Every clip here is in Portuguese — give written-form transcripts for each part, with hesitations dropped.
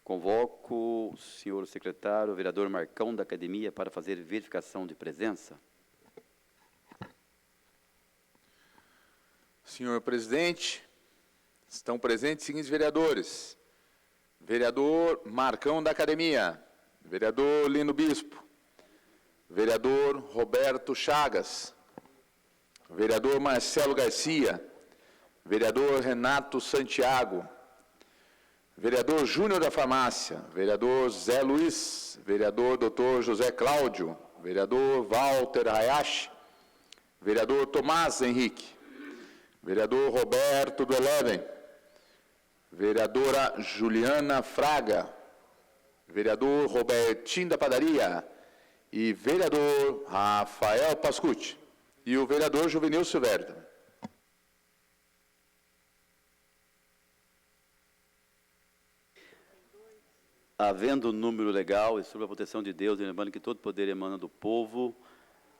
Convoco o senhor secretário, o vereador Marcão, da Academia, para fazer verificação de presença. Senhor presidente, estão presentes os seguintes vereadores: vereador Marcão, da Academia, vereador Lino Bispo, vereador Roberto Chagas, vereador Marcelo Garcia, vereador Renato Santiago, vereador Júnior da Farmácia, vereador Zé Luiz, vereador Dr. José Cláudio, vereador Walter Hayashi, vereador Tomás Henrique, vereador Roberto do Eleven, vereadora Juliana Fraga, vereador Robertinho da Padaria e vereador Rafael Pascucci e o vereador Juvenil Silvério. Havendo número legal e sob a proteção de Deus, e lembrando que todo poder emana do povo,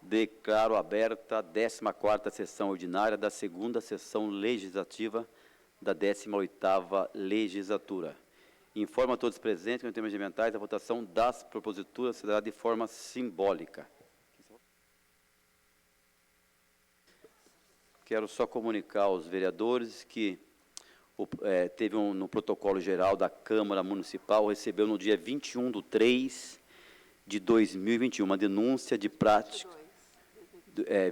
declaro aberta a 14ª sessão ordinária da 2ª sessão legislativa da 18ª legislatura. Informo a todos os presentes que, em termos regimentais, a votação das proposituras será de forma simbólica. Quero só comunicar aos vereadores que teve no protocolo geral da Câmara Municipal, recebeu no dia 21/3/2021 uma denúncia de prática,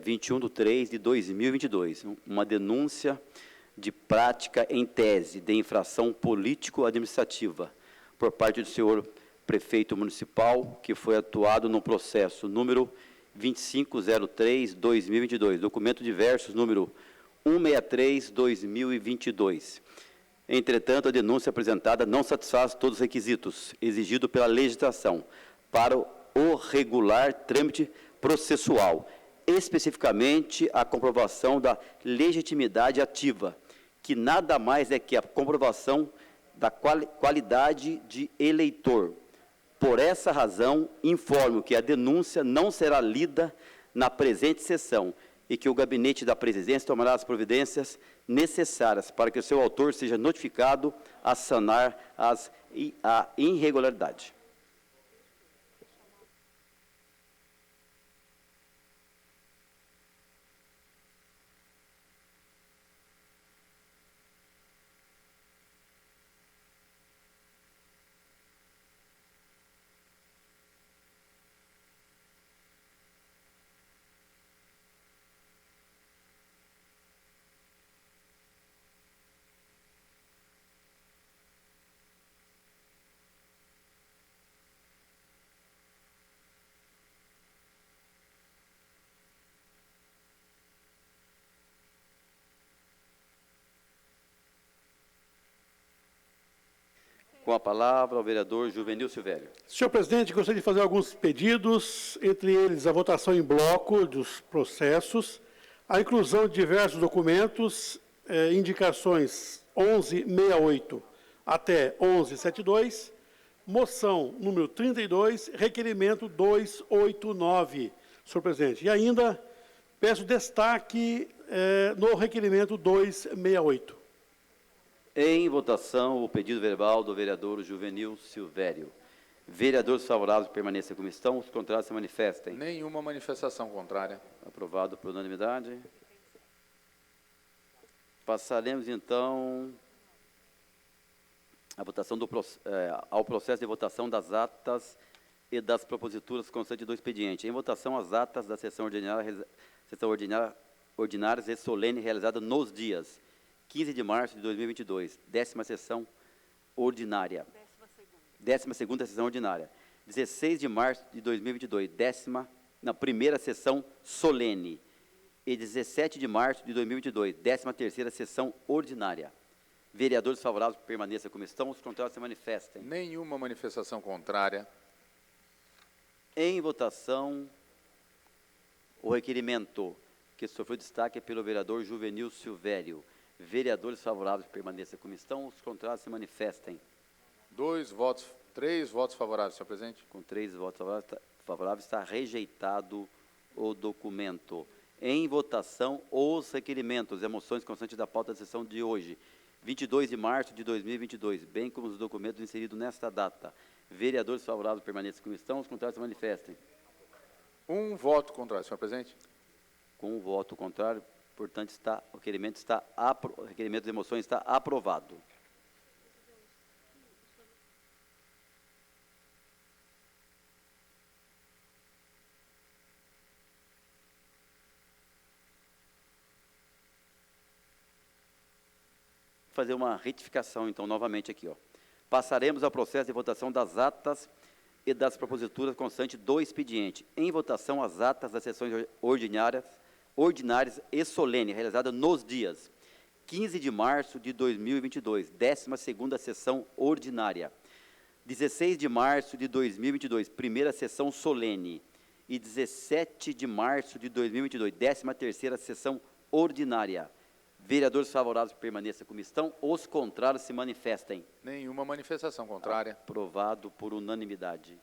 21/3/2022, uma denúncia de prática em tese de infração político-administrativa por parte do senhor prefeito municipal, que foi atuado no processo número 2503/2022, documento diversos número 163/2022. Entretanto, a denúncia apresentada não satisfaz todos os requisitos exigidos pela legislação para o regular trâmite processual, especificamente a comprovação da legitimidade ativa, que nada mais é que a comprovação da qualidade de eleitor. Por essa razão, informo que a denúncia não será lida na presente sessão e que o gabinete da presidência tomará as providências necessárias para que o seu autor seja notificado a sanar a irregularidade. Com a palavra, o vereador Juvenil Silvério. Senhor presidente, gostaria de fazer alguns pedidos, entre eles a votação em bloco dos processos, a inclusão de diversos documentos, indicações 1168 até 1172, moção número 32, requerimento 289, senhor presidente. E ainda peço destaque no requerimento 268. Em votação, o pedido verbal do vereador Juvenil Silvério. Vereadores favoráveis permaneçam como estão, os contrários se manifestem. Nenhuma manifestação contrária. Aprovado por unanimidade. Passaremos, então, a votação ao processo de votação das atas e das proposituras constantes do expediente. Em votação, as atas da sessão ordinárias e solene realizada nos dias 15 de março de 2022, 10ª sessão ordinária. 12ª sessão ordinária. 16 de março de 2022, primeira sessão solene. E 17 de março de 2022, 13ª sessão ordinária. Vereadores favoráveis permaneçam como estão, os contrários se manifestem. Nenhuma manifestação contrária. Em votação, o requerimento que sofreu destaque pelo vereador Juvenil Silvério. Vereadores favoráveis permaneçam como estão, os contrários se manifestem. 3 votos favoráveis, senhor presidente. Com 3 votos favoráveis, está rejeitado o documento. Em votação, os requerimentos e moções constantes da pauta da sessão de hoje. 22 de março de 2022, bem como os documentos inseridos nesta data. Vereadores favoráveis permaneçam como estão, os contrários se manifestem. Um voto contrário, senhor presidente. Com um voto contrário, portanto, o requerimento de moções está aprovado. Fazer uma retificação, então, novamente aqui, ó. Passaremos ao processo de votação das atas e das proposituras constante do expediente. Em votação, as atas das sessões ordinárias e solene, realizada nos dias 15 de março de 2022, 12ª sessão ordinária, 16 de março de 2022, primeira sessão solene, e 17 de março de 2022, 13ª sessão ordinária. Vereadores favoráveis permaneçam como estão, os contrários se manifestem. Nenhuma manifestação contrária. Aprovado por unanimidade.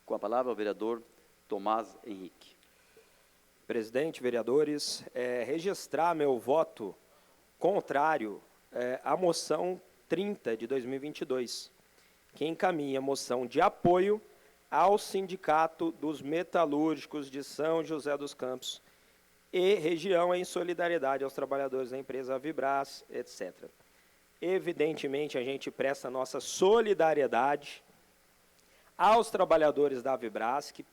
Com a palavra o vereador Tomás Henrique. Presidente, vereadores, registrar meu voto contrário à moção 30 de 2022, que encaminha moção de apoio ao Sindicato dos Metalúrgicos de São José dos Campos e região em solidariedade aos trabalhadores da empresa Vibras, etc. Evidentemente, a gente presta nossa solidariedade aos trabalhadores da Vibras, que,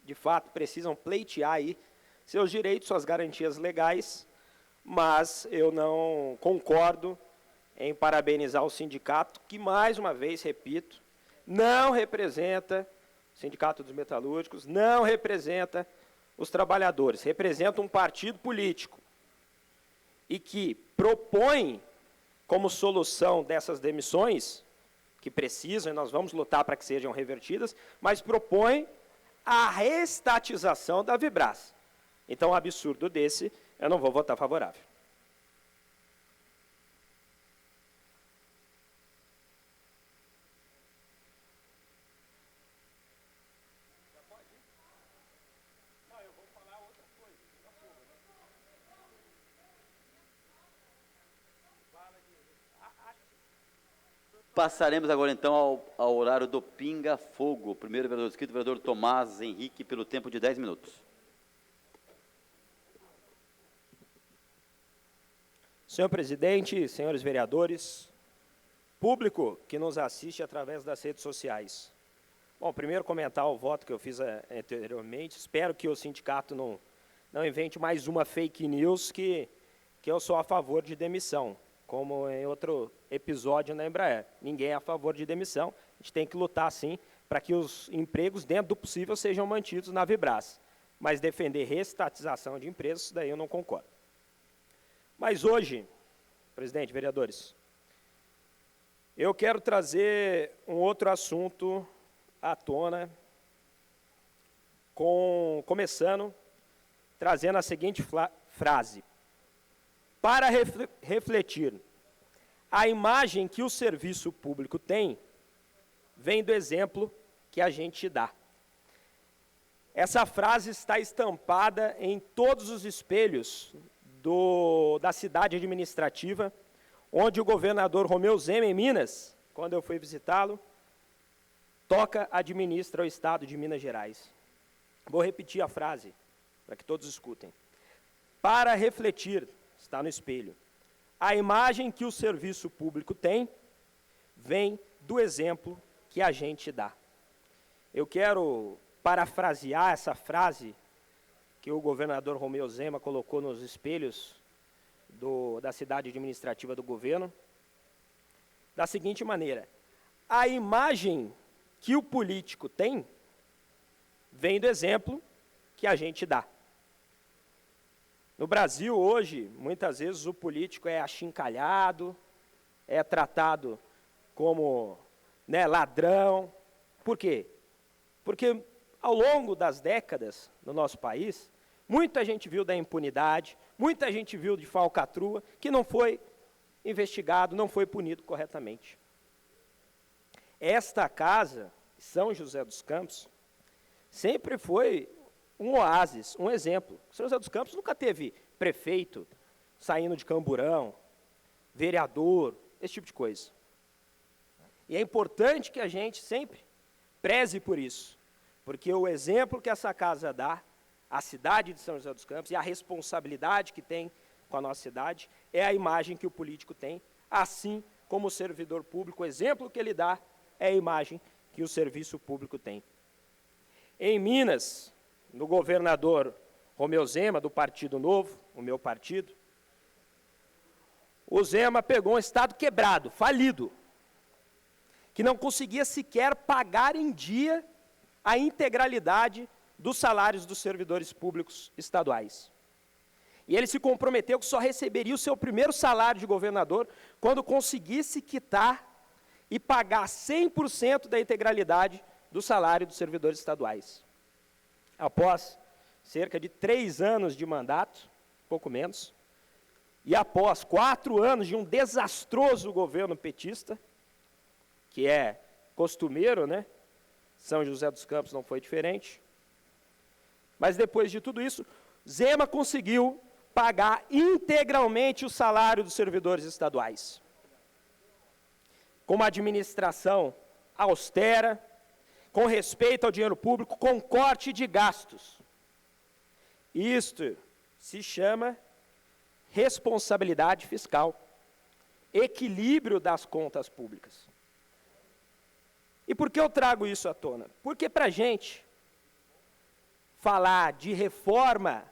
de fato, precisam pleitear aí seus direitos, suas garantias legais, mas eu não concordo em parabenizar o sindicato, que, mais uma vez, repito, não representa o Sindicato dos Metalúrgicos, não representa os trabalhadores, representa um partido político e que propõe como solução dessas demissões, que precisam, e nós vamos lutar para que sejam revertidas, mas propõe a reestatização da Vibras. Então, um absurdo desse, eu não vou votar favorável. Passaremos agora, então, ao horário do pinga-fogo. Primeiro vereador inscrito, vereador Tomás Henrique, pelo tempo de 10 minutos. Senhor presidente, senhores vereadores, público que nos assiste através das redes sociais. Bom, primeiro comentar o voto que eu fiz anteriormente. Espero que o sindicato não invente mais uma fake news que eu sou a favor de demissão, como em outro episódio na Embraer. Ninguém é a favor de demissão. A gente tem que lutar, sim, para que os empregos, dentro do possível, sejam mantidos na Vibras. Mas defender reestatização de empresas, isso daí eu não concordo. Mas hoje, presidente, vereadores, eu quero trazer um outro assunto à tona, começando, trazendo a seguinte frase. Para refletir a imagem que o serviço público tem, vem do exemplo que a gente dá. Essa frase está estampada em todos os espelhos da cidade administrativa, onde o governador Romeu Zema, em Minas, quando eu fui visitá-lo, administra o estado de Minas Gerais. Vou repetir a frase, para que todos escutem. Para refletir, está no espelho, a imagem que o serviço público tem, vem do exemplo que a gente dá. Eu quero parafrasear essa frase que o governador Romeu Zema colocou nos espelhos da cidade administrativa do governo, da seguinte maneira: a imagem que o político tem, vem do exemplo que a gente dá. No Brasil, hoje, muitas vezes o político é achincalhado, é tratado como ladrão. Por quê? Porque ao longo das décadas no nosso país, muita gente viu da impunidade, muita gente viu de falcatrua, que não foi investigado, não foi punido corretamente. Esta casa, São José dos Campos, sempre foi um oásis, um exemplo. São José dos Campos nunca teve prefeito saindo de Camburão, vereador, esse tipo de coisa. E é importante que a gente sempre preze por isso, porque o exemplo que essa casa dá, a cidade de São José dos Campos, e a responsabilidade que tem com a nossa cidade, é a imagem que o político tem, assim como o servidor público, o exemplo que ele dá é a imagem que o serviço público tem. Em Minas, no governador Romeu Zema, do Partido Novo, o meu partido, o Zema pegou um estado quebrado, falido, que não conseguia sequer pagar em dia a integralidade dos salários dos servidores públicos estaduais. E ele se comprometeu que só receberia o seu primeiro salário de governador quando conseguisse quitar e pagar 100% da integralidade do salário dos servidores estaduais. Após cerca de 3 anos de mandato, pouco menos, e após 4 anos de um desastroso governo petista, que é costumeiro, né? São José dos Campos não foi diferente. Mas depois de tudo isso, Zema conseguiu pagar integralmente o salário dos servidores estaduais. Com uma administração austera, com respeito ao dinheiro público, com corte de gastos. Isto se chama responsabilidade fiscal, equilíbrio das contas públicas. E por que eu trago isso à tona? Porque para a gente falar de reforma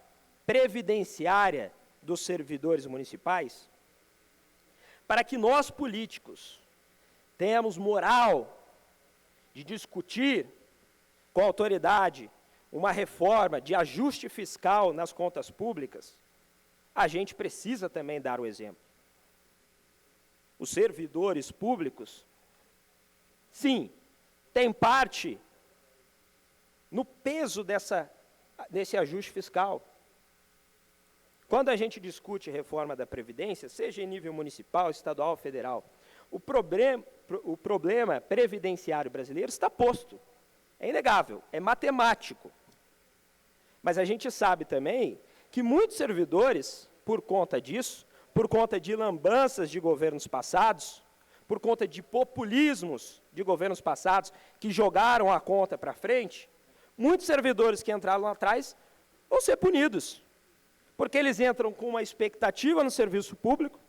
previdenciária dos servidores municipais, para que nós políticos tenhamos moral de discutir com a autoridade uma reforma de ajuste fiscal nas contas públicas, a gente precisa também dar o exemplo. Os servidores públicos, sim, têm parte no peso desse ajuste fiscal. Quando a gente discute reforma da Previdência, seja em nível municipal, estadual ou federal, o problema previdenciário brasileiro está posto. É inegável, é matemático. Mas a gente sabe também que muitos servidores, por conta disso, por conta de lambanças de governos passados, por conta de populismos de governos passados que jogaram a conta para frente, muitos servidores que entraram lá atrás vão ser punidos. Porque eles entram com uma expectativa no serviço público,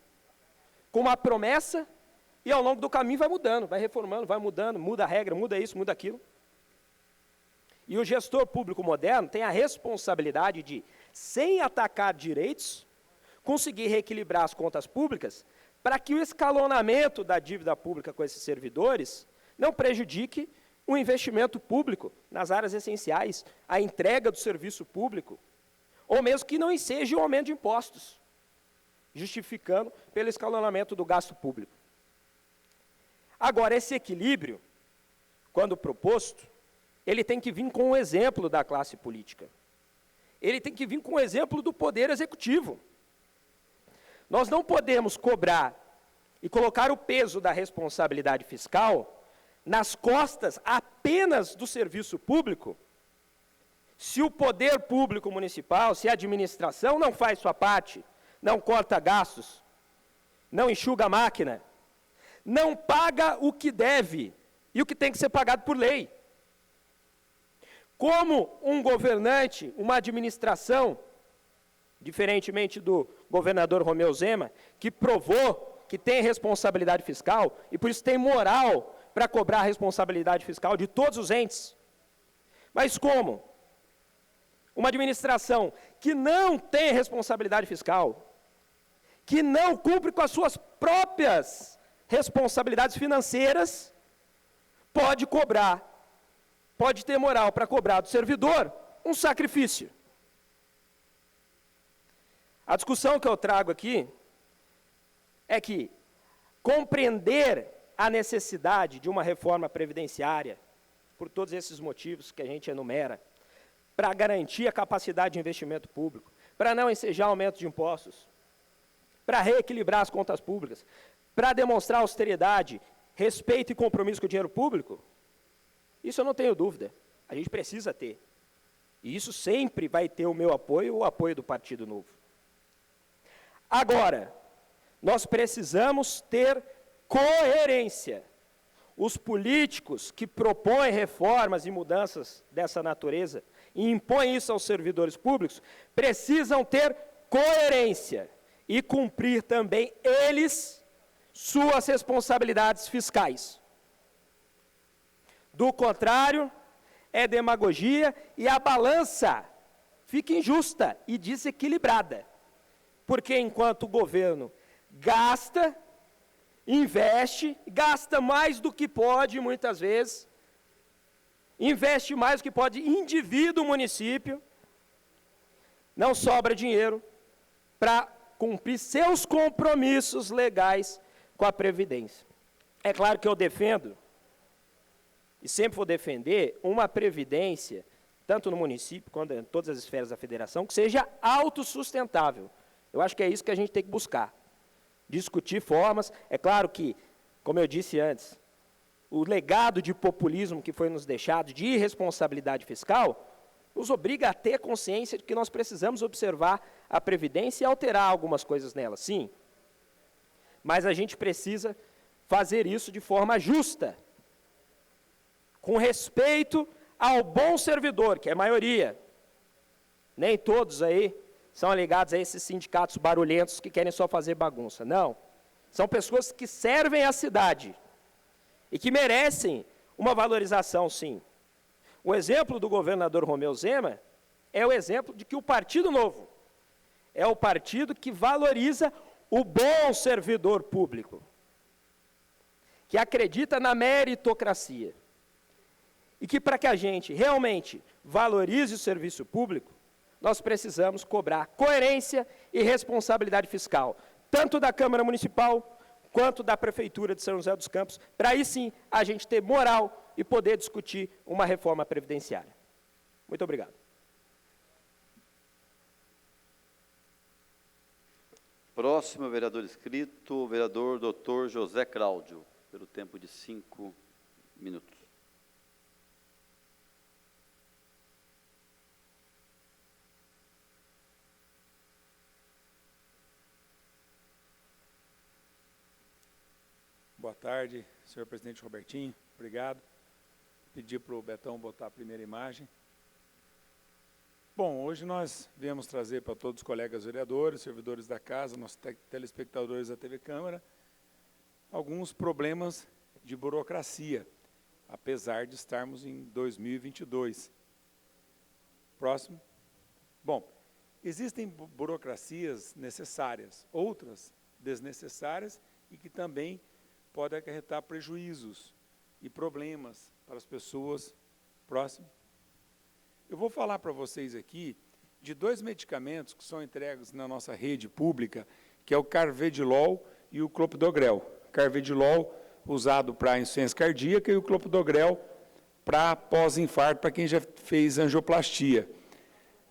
com uma promessa, e ao longo do caminho vai mudando, vai reformando, vai mudando, muda a regra, muda isso, muda aquilo. E o gestor público moderno tem a responsabilidade de, sem atacar direitos, conseguir reequilibrar as contas públicas para que o escalonamento da dívida pública com esses servidores não prejudique o investimento público nas áreas essenciais, a entrega do serviço público, ou mesmo que não seja o aumento de impostos, justificando pelo escalonamento do gasto público. Agora, esse equilíbrio, quando proposto, ele tem que vir com o exemplo da classe política. Ele tem que vir com o exemplo do poder executivo. Nós não podemos cobrar e colocar o peso da responsabilidade fiscal nas costas apenas do serviço público, se o poder público municipal, se a administração não faz sua parte, não corta gastos, não enxuga a máquina, não paga o que deve e o que tem que ser pagado por lei. Como um governante, uma administração, diferentemente do governador Romeu Zema, que provou que tem responsabilidade fiscal e por isso tem moral para cobrar a responsabilidade fiscal de todos os entes. Mas como? Uma administração que não tem responsabilidade fiscal, que não cumpre com as suas próprias responsabilidades financeiras, pode cobrar, pode ter moral para cobrar do servidor um sacrifício. A discussão que eu trago aqui é que compreender a necessidade de uma reforma previdenciária, por todos esses motivos que a gente enumera, para garantir a capacidade de investimento público, para não ensejar aumento de impostos, para reequilibrar as contas públicas, para demonstrar austeridade, respeito e compromisso com o dinheiro público, isso eu não tenho dúvida, a gente precisa ter. E isso sempre vai ter o meu apoio ou o apoio do Partido Novo. Agora, nós precisamos ter coerência. Os políticos que propõem reformas e mudanças dessa natureza e impõem isso aos servidores públicos precisam ter coerência e cumprir também eles suas responsabilidades fiscais. Do contrário, é demagogia e a balança fica injusta e desequilibrada. Porque enquanto o governo gasta, investe, gasta mais do que pode muitas vezes, investe mais do que pode indivíduo, município, não sobra dinheiro para cumprir seus compromissos legais com a Previdência. É claro que eu defendo, e sempre vou defender, uma Previdência, tanto no município quanto em todas as esferas da federação, que seja autossustentável. Eu acho que é isso que a gente tem que buscar. Discutir formas. É claro que, como eu disse antes, o legado de populismo que foi nos deixado, de irresponsabilidade fiscal, nos obriga a ter consciência de que nós precisamos observar a Previdência e alterar algumas coisas nela, sim. Mas a gente precisa fazer isso de forma justa, com respeito ao bom servidor, que é a maioria. Nem todos aí são ligados a esses sindicatos barulhentos que querem só fazer bagunça. Não. São pessoas que servem à cidade e que merecem uma valorização, sim. O exemplo do governador Romeu Zema é o exemplo de que o Partido Novo é o partido que valoriza o bom servidor público, que acredita na meritocracia. E que para que a gente realmente valorize o serviço público, nós precisamos cobrar coerência e responsabilidade fiscal, tanto da Câmara Municipal quanto da Prefeitura de São José dos Campos, para aí sim a gente ter moral e poder discutir uma reforma previdenciária. Muito obrigado. Próximo vereador inscrito, o vereador Dr. José Cláudio, pelo tempo de 5 minutos. Boa tarde, senhor presidente Robertinho, obrigado. Pedi para o Betão botar a primeira imagem. Bom, hoje nós viemos trazer para todos os colegas vereadores, servidores da casa, nossos telespectadores da TV Câmara, alguns problemas de burocracia, apesar de estarmos em 2022. Próximo. Bom, existem burocracias necessárias, outras desnecessárias e que também podem acarretar prejuízos e problemas para as pessoas. Próximo. Eu vou falar para vocês aqui de 2 medicamentos que são entregues na nossa rede pública, que é o Carvedilol e o Clopidogrel. Carvedilol usado para insuficiência cardíaca e o Clopidogrel para pós-infarto, para quem já fez angioplastia.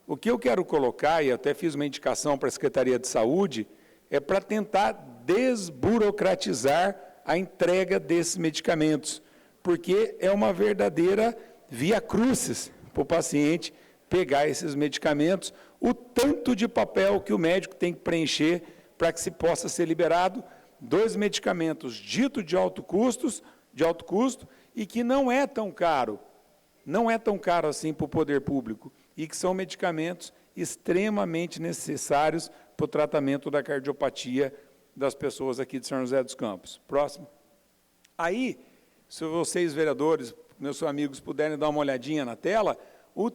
O que eu quero colocar, e até fiz uma indicação para a Secretaria de Saúde, é para tentar desburocratizar a entrega desses medicamentos, porque é uma verdadeira via crucis para o paciente pegar esses medicamentos, o tanto de papel que o médico tem que preencher para que se possa ser liberado 2 medicamentos ditos de alto custo e que não é tão caro assim para o poder público, e que são medicamentos extremamente necessários para o tratamento da cardiopatia das pessoas aqui de São José dos Campos. Próximo. Aí, se vocês, vereadores, meus amigos, puderem dar uma olhadinha na tela, o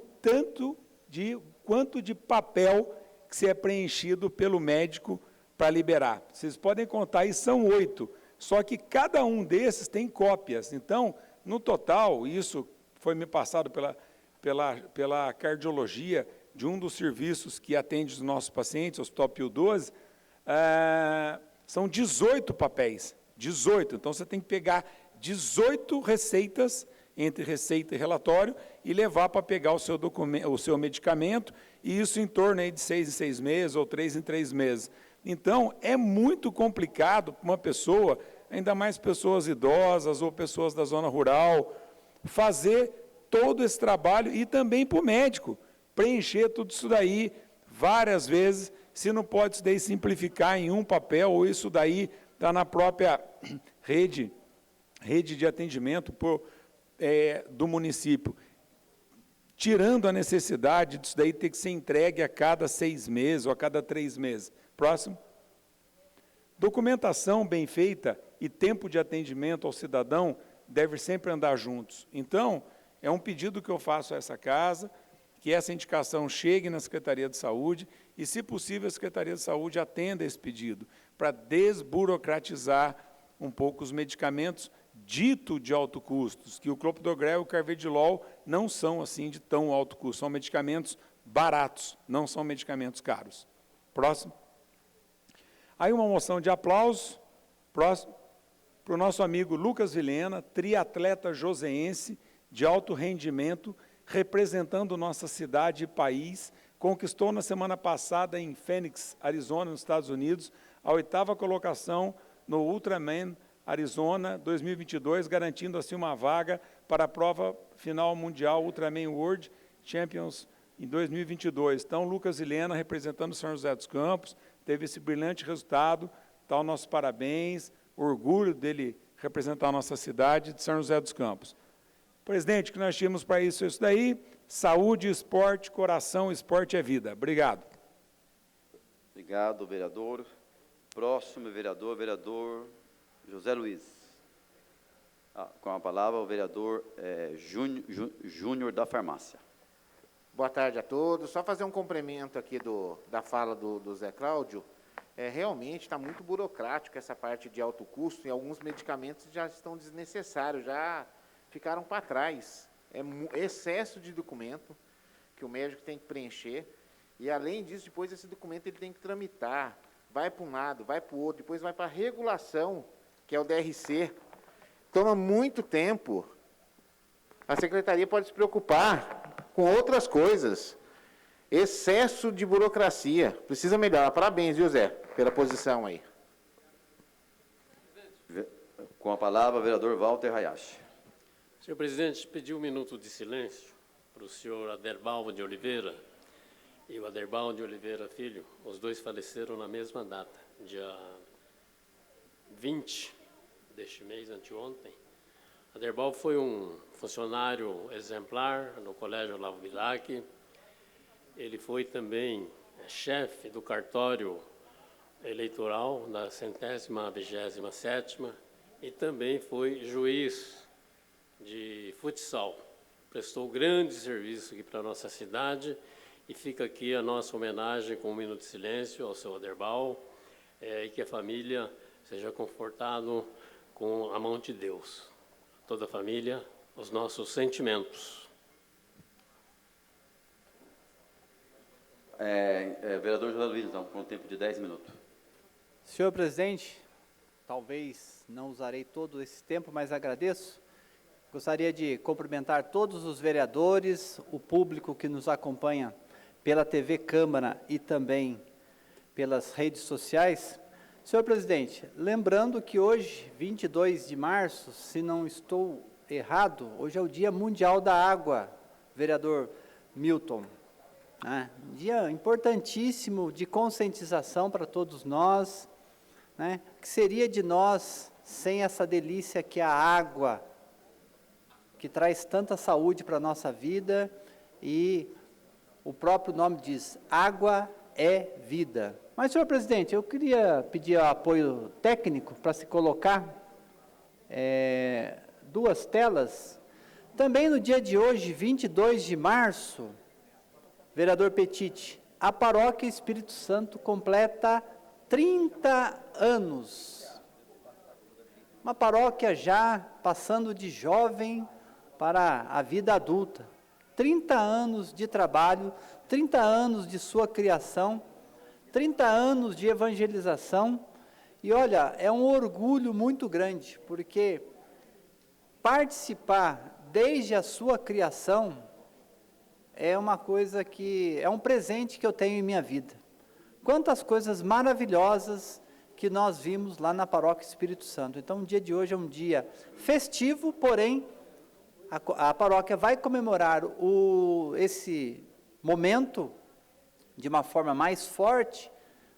quanto de papel que se é preenchido pelo médico para liberar. Vocês podem contar, aí são 8, só que cada um desses tem cópias. Então, no total, isso foi me passado pela cardiologia de um dos serviços que atende os nossos pacientes, o Hospital Pio 12, são 18 papéis, 18. Então, você tem que pegar 18 receitas, entre receita e relatório, e levar para pegar o seu medicamento, e isso em torno aí de 6 em 6 meses, ou 3 em 3 meses. Então, é muito complicado para uma pessoa, ainda mais pessoas idosas ou pessoas da zona rural, fazer todo esse trabalho, e também para o médico, preencher tudo isso daí várias vezes, se não pode isso daí simplificar em um papel, ou isso daí está na própria rede de atendimento do município, tirando a necessidade disso daí ter que ser entregue a cada 6 meses ou a cada 3 meses. Próximo. Documentação bem feita e tempo de atendimento ao cidadão devem sempre andar juntos. Então, é um pedido que eu faço a essa casa, que essa indicação chegue na Secretaria de Saúde e, se possível, a Secretaria de Saúde atenda esse pedido, para desburocratizar um pouco os medicamentos dito de alto custo, que o clopidogrel e o carvedilol não são assim de tão alto custo, são medicamentos baratos, não são medicamentos caros. Próximo. Aí uma moção de aplauso, próximo, para o nosso amigo Lucas Vilhena, triatleta joseense de alto rendimento, representando nossa cidade e país, conquistou na semana passada em Phoenix, Arizona, nos Estados Unidos, a 8ª colocação no Ultraman Arizona 2022, garantindo assim uma vaga para a prova final mundial Ultraman World Champions em 2022. Então, Lucas Vilhena, representando São José dos Campos, teve esse brilhante resultado, tá o nosso parabéns, orgulho dele representar a nossa cidade de São José dos Campos. Presidente, que nós tínhamos para isso daí, saúde, esporte, coração, esporte é vida. Obrigado. Obrigado, vereador. Próximo vereador José Luiz. Com a palavra o vereador Júnior da Farmácia. Boa tarde a todos. Só fazer um complemento aqui da fala do Zé Cláudio. Realmente está muito burocrático essa parte de alto custo e alguns medicamentos já estão desnecessários, já ficaram para trás. Excesso de documento que o médico tem que preencher e, além disso, depois esse documento ele tem que tramitar, vai para um lado, vai para o outro, depois vai para a regulação, que é o DRC. Toma muito tempo. A secretaria pode se preocupar com outras coisas. Excesso de burocracia. Precisa melhorar. Parabéns, viu, Zé, pela posição aí. Com a palavra, o vereador Walter Hayashi. Senhor presidente, pedi um minuto de silêncio para o senhor Aderbal de Oliveira e o Aderbal de Oliveira Filho. Os dois faleceram na mesma data, dia 20 deste mês, anteontem. Aderbal foi um funcionário exemplar no Colégio Olavo Bilac. Ele foi também chefe do cartório eleitoral da 127ª e também foi juiz de futsal. Prestou grande serviço aqui para a nossa cidade e fica aqui a nossa homenagem com um minuto de silêncio ao seu Aderbal e que a família seja confortada com a mão de Deus. Toda a família, os nossos sentimentos. Vereador José Luiz, então, com um tempo de 10 minutos. Senhor presidente, talvez não usarei todo esse tempo, mas agradeço. Gostaria de cumprimentar todos os vereadores, o público que nos acompanha pela TV Câmara e também pelas redes sociais. Senhor presidente, lembrando que hoje, 22 de março, se não estou errado, hoje é o Dia Mundial da Água, vereador Milton. Um dia importantíssimo de conscientização para todos nós, né? O que seria de nós sem essa delícia que é a água, que traz tanta saúde para a nossa vida, e o próprio nome diz, água é vida. Mas, senhor presidente, eu queria pedir apoio técnico para se colocar 2 telas. Também no dia de hoje, 22 de março, vereador Petiti, a Paróquia Espírito Santo completa 30 anos. Uma paróquia já passando de jovem para a vida adulta. 30 anos de trabalho, 30 anos de sua criação, 30 anos de evangelização. E olha, é um orgulho muito grande, porque participar desde a sua criação é uma coisa que, é um presente que eu tenho em minha vida. Quantas coisas maravilhosas que nós vimos lá na Paróquia Espírito Santo. Então, o dia de hoje é um dia festivo, porém, a paróquia vai comemorar esse momento de uma forma mais forte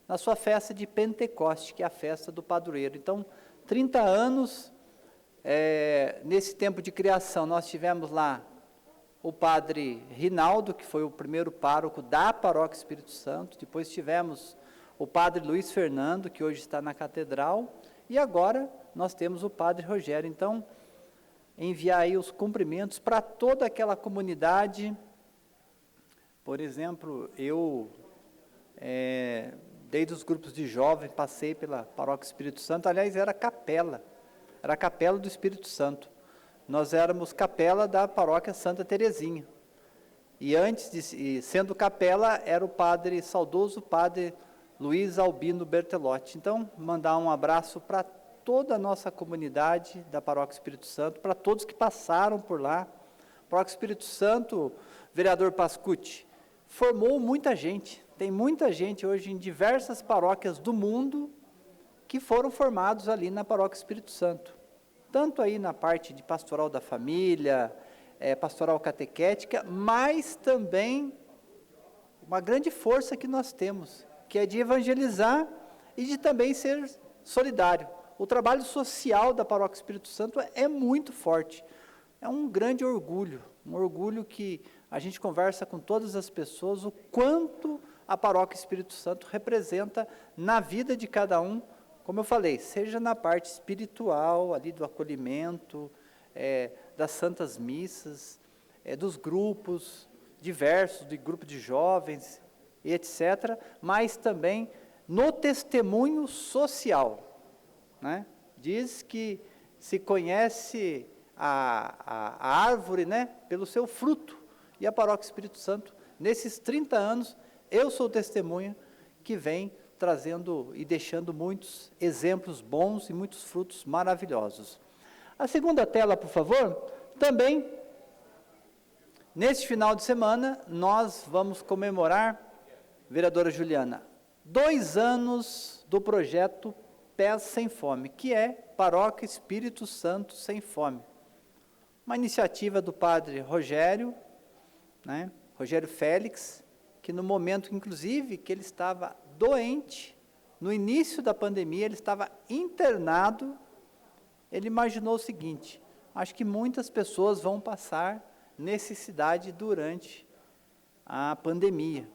na sua festa de Pentecoste, que é a festa do padroeiro. Então, 30 anos, nesse tempo de criação, nós tivemos lá o padre Rinaldo, que foi o primeiro pároco da Paróquia Espírito Santo, depois tivemos o padre Luiz Fernando, que hoje está na catedral, e agora nós temos o padre Rogério. Então, enviar aí os cumprimentos para toda aquela comunidade. Por exemplo, eu, desde os grupos de jovens, passei pela Paróquia Espírito Santo, aliás, era a capela do Espírito Santo. Nós éramos capela da Paróquia Santa Terezinha. E antes de sendo capela, era o saudoso padre Luiz Albino Bertelotti. Então, mandar um abraço para toda a nossa comunidade da Paróquia Espírito Santo, para todos que passaram por lá. Paróquia Espírito Santo, vereador Pascucci, formou muita gente. Tem muita gente hoje em diversas paróquias do mundo que foram formados ali na Paróquia Espírito Santo. Tanto aí na parte de pastoral da família, pastoral catequética, mas também uma grande força que nós temos, que é de evangelizar e de também ser solidário. O trabalho social da Paróquia Espírito Santo é muito forte. É um grande orgulho, um orgulho que a gente conversa com todas as pessoas, o quanto a Paróquia Espírito Santo representa na vida de cada um, como eu falei, seja na parte espiritual, ali do acolhimento, das santas missas, dos grupos diversos, de grupo de jovens, e etc., mas também no testemunho social, né? Diz que se conhece a árvore, né, pelo seu fruto, e a Paróquia Espírito Santo, nesses 30 anos, eu sou testemunha que vem trazendo e deixando muitos exemplos bons e muitos frutos maravilhosos. A segunda tela, por favor. Também, neste final de semana, nós vamos comemorar, vereadora Juliana, 2 anos do projeto Pés Sem Fome, que é Paróquia Espírito Santo Sem Fome. Uma iniciativa do padre Rogério, né, Rogério Félix, que no momento, inclusive, que ele estava doente, no início da pandemia, ele estava internado, ele imaginou o seguinte: acho que muitas pessoas vão passar necessidade durante a pandemia.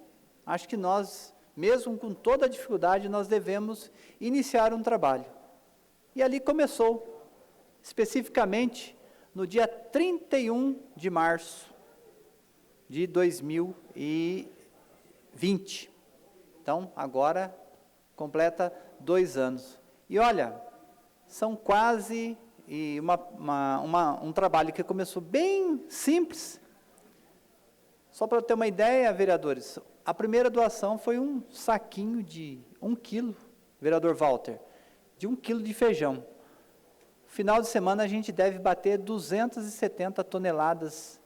Acho que nós, mesmo com toda a dificuldade, nós devemos iniciar um trabalho. E ali começou, especificamente, no dia 31 de março de 2020. Então, agora, completa 2 anos. E olha, são quase um trabalho que começou bem simples. Só para ter uma ideia, vereadores, a primeira doação foi um saquinho de 1 quilo, vereador Walter, de 1 quilo de feijão. Final de semana a gente deve bater 270 toneladas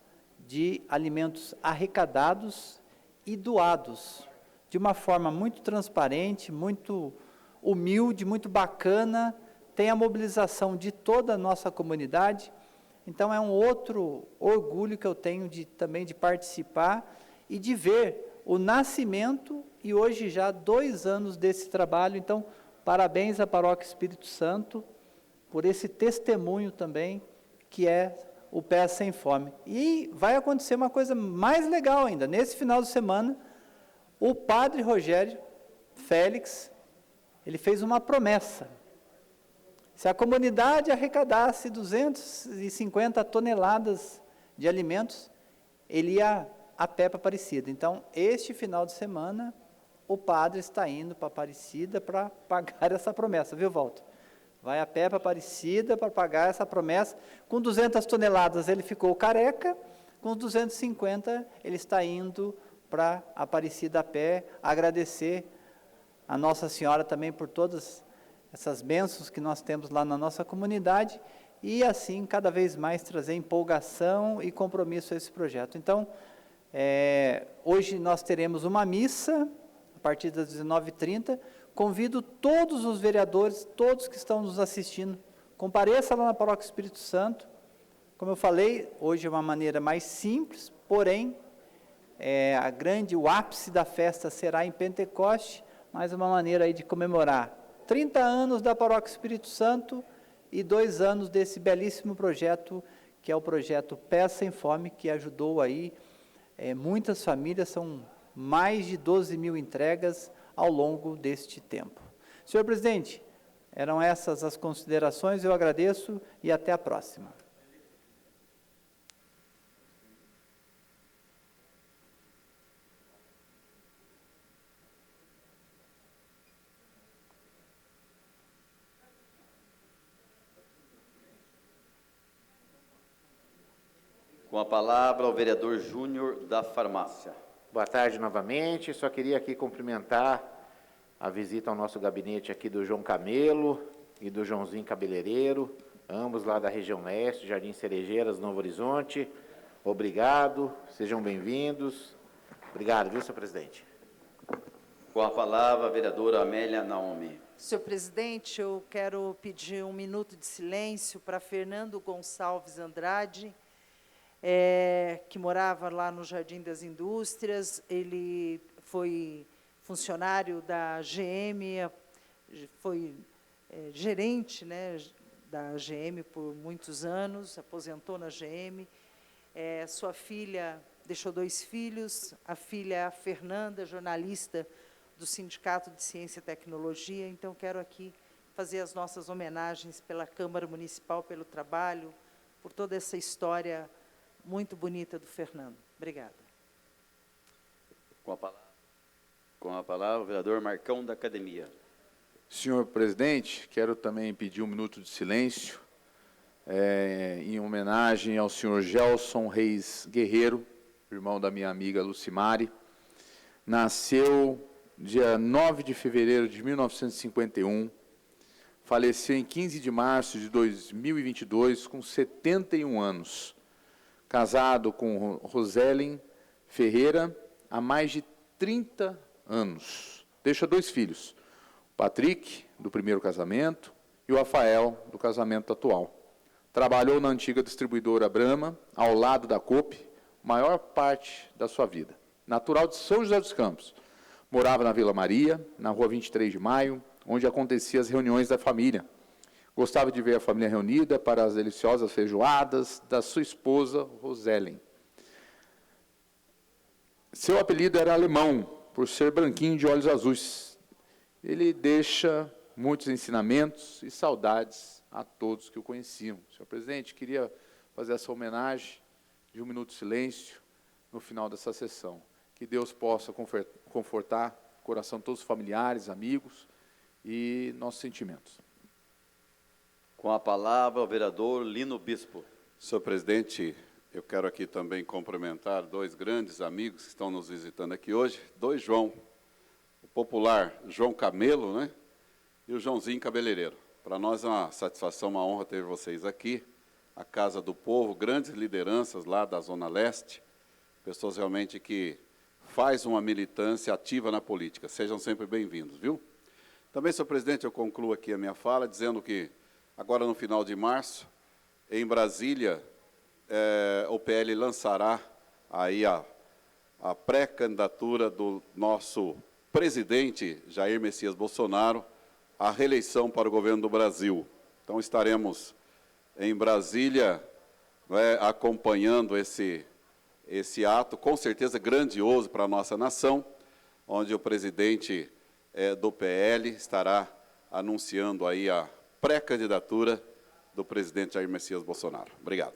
de alimentos arrecadados e doados, de uma forma muito transparente, muito humilde, muito bacana, tem a mobilização de toda a nossa comunidade. Então é um outro orgulho que eu tenho também de participar e de ver o nascimento e hoje já 2 anos desse trabalho. Então, parabéns à Paróquia Espírito Santo por esse testemunho também, que é o Pés Sem Fome. E vai acontecer uma coisa mais legal ainda. Nesse final de semana, o padre Rogério Félix, ele fez uma promessa. Se a comunidade arrecadasse 250 toneladas de alimentos, ele ia a pé para Aparecida. Então, este final de semana, o padre está indo para Aparecida para pagar essa promessa, viu, Walter? Vai a pé para Aparecida para pagar essa promessa. Com 200 toneladas ele ficou careca, com 250 ele está indo para Aparecida a pé, agradecer a Nossa Senhora também por todas essas bênçãos que nós temos lá na nossa comunidade e assim cada vez mais trazer empolgação e compromisso a esse projeto. Então, hoje nós teremos uma missa a partir das 19h30, convido todos os vereadores, todos que estão nos assistindo, compareça lá na Paróquia Espírito Santo. Como eu falei, hoje é uma maneira mais simples, porém, o ápice da festa será em Pentecoste, mais uma maneira aí de comemorar 30 anos da Paróquia Espírito Santo e 2 anos desse belíssimo projeto, que é o projeto Pés Sem Fome, que ajudou aí muitas famílias, são mais de 12 mil entregas ao longo deste tempo. Senhor presidente, eram essas as considerações, eu agradeço e até a próxima. Com a palavra, o vereador Júnior da Farmácia. Boa tarde novamente. Só queria aqui cumprimentar a visita ao nosso gabinete aqui do João Camelo e do Joãozinho Cabeleireiro, ambos lá da região leste, Jardim Cerejeiras, Novo Horizonte. Obrigado, sejam bem-vindos. Obrigado, viu, senhor presidente? Com a palavra, a vereadora Amélia Naomi. Senhor presidente, eu quero pedir 1 minuto de silêncio para Fernando Gonçalves Andrade, que morava lá no Jardim das Indústrias. Ele foi funcionário da GM, foi gerente, né, da GM por muitos anos, aposentou na GM. Sua filha deixou 2 filhos, a filha é a Fernanda, jornalista do Sindicato de Ciência e Tecnologia. Então, quero aqui fazer as nossas homenagens pela Câmara Municipal, pelo trabalho, por toda essa história muito bonita do Fernando. Obrigada. Com a palavra, o vereador Marcão da Academia. Senhor presidente, quero também pedir 1 minuto de silêncio em homenagem ao senhor Gelson Reis Guerreiro, irmão da minha amiga Lucimari. Nasceu dia 9 de fevereiro de 1951, faleceu em 15 de março de 2022, com 71 anos. Casado com Roselen Ferreira há mais de 30 anos. Deixa 2 filhos, o Patrick, do primeiro casamento, e o Rafael, do casamento atual. Trabalhou na antiga distribuidora Brahma, ao lado da Coop, maior parte da sua vida. Natural de São José dos Campos. Morava na Vila Maria, na rua 23 de Maio, onde aconteciam as reuniões da família. Gostava de ver a família reunida para as deliciosas feijoadas da sua esposa, Roselen. Seu apelido era Alemão, por ser branquinho de olhos azuis. Ele deixa muitos ensinamentos e saudades a todos que o conheciam. Senhor presidente, queria fazer essa homenagem de 1 minuto de silêncio no final dessa sessão. Que Deus possa confortar o coração de todos os familiares, amigos e nossos sentimentos. Com a palavra, o vereador Lino Bispo. Senhor presidente, eu quero aqui também cumprimentar 2 grandes amigos que estão nos visitando aqui hoje, 2 João, o popular João Camelo, né, e o Joãozinho Cabeleireiro. Para nós é uma satisfação, uma honra ter vocês aqui, a Casa do Povo, grandes lideranças lá da Zona Leste, pessoas realmente que fazem uma militância ativa na política. Sejam sempre bem-vindos, viu? Também, senhor presidente, eu concluo aqui a minha fala dizendo que agora, no final de março, em Brasília, o PL lançará aí a pré-candidatura do nosso presidente Jair Messias Bolsonaro à reeleição para o governo do Brasil. Então, estaremos em Brasília, acompanhando esse ato, com certeza grandioso para a nossa nação, onde o presidente do PL estará anunciando aí a pré-candidatura do presidente Jair Messias Bolsonaro. Obrigado.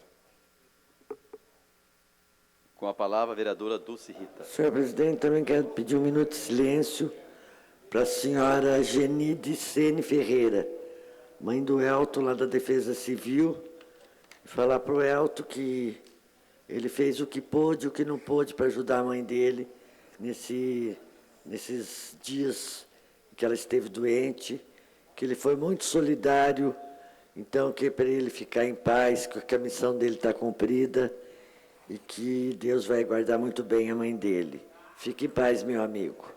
Com a palavra, a vereadora Dulce Rita. Senhor presidente, também quero pedir 1 minuto de silêncio para a senhora Genide Sene Ferreira, mãe do Elton, lá da Defesa Civil, e falar para o Elton que ele fez o que pôde e o que não pôde para ajudar a mãe dele nesses dias que ela esteve doente, que ele foi muito solidário, então que para ele ficar em paz, que a missão dele está cumprida e que Deus vai guardar muito bem a mãe dele. Fique em paz, meu amigo.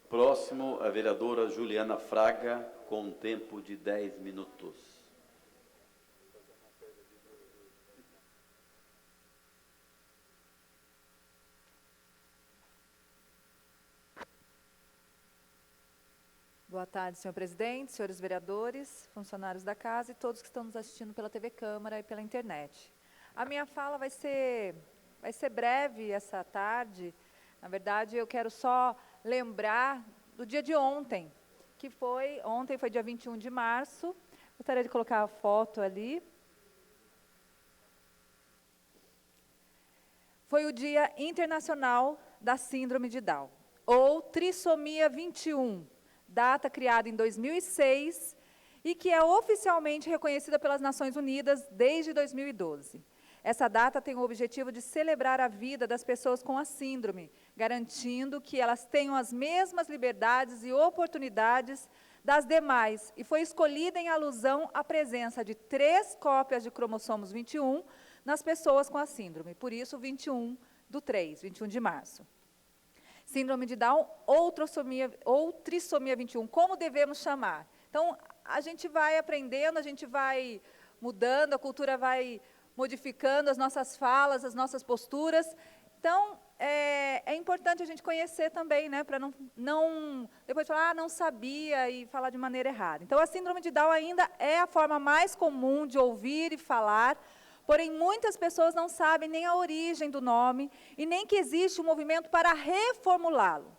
Próximo, a vereadora Juliana Fraga, com um tempo de 10 minutos. Boa tarde, senhor presidente, senhores vereadores, funcionários da casa e todos que estão nos assistindo pela TV Câmara e pela internet. A minha fala vai ser breve essa tarde. Na verdade, eu quero só lembrar do dia de ontem, ontem foi dia 21 de março. Gostaria de colocar a foto ali. Foi o Dia Internacional da Síndrome de Down, ou Trissomia 21, data criada em 2006 e que é oficialmente reconhecida pelas Nações Unidas desde 2012. Essa data tem o objetivo de celebrar a vida das pessoas com a síndrome, garantindo que elas tenham as mesmas liberdades e oportunidades das demais, e foi escolhida em alusão à presença de 3 cópias de cromossomos 21 nas pessoas com a síndrome, por isso 21 de março. Síndrome de Down ou trissomia 21, como devemos chamar? Então, a gente vai aprendendo, a gente vai mudando, a cultura vai modificando as nossas falas, as nossas posturas. Então, é importante a gente conhecer também, né, para não depois falar, não sabia e falar de maneira errada. Então, a síndrome de Down ainda é a forma mais comum de ouvir e falar, porém, muitas pessoas não sabem nem a origem do nome e nem que existe um movimento para reformulá-lo.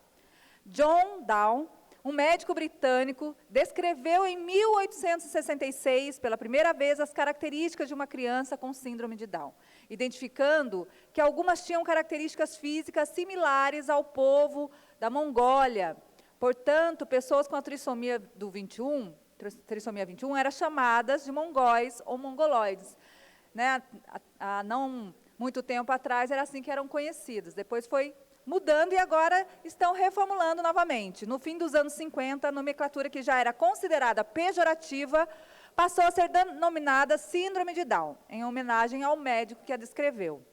John Down, um médico britânico, descreveu em 1866, pela primeira vez, as características de uma criança com síndrome de Down, identificando que algumas tinham características físicas similares ao povo da Mongólia. Portanto, pessoas com a trissomia 21 eram chamadas de mongóis ou mongoloides. Né, há não muito tempo atrás era assim que eram conhecidas, depois foi mudando e agora estão reformulando novamente. No fim dos anos 50, a nomenclatura que já era considerada pejorativa passou a ser denominada síndrome de Down, em homenagem ao médico que a descreveu.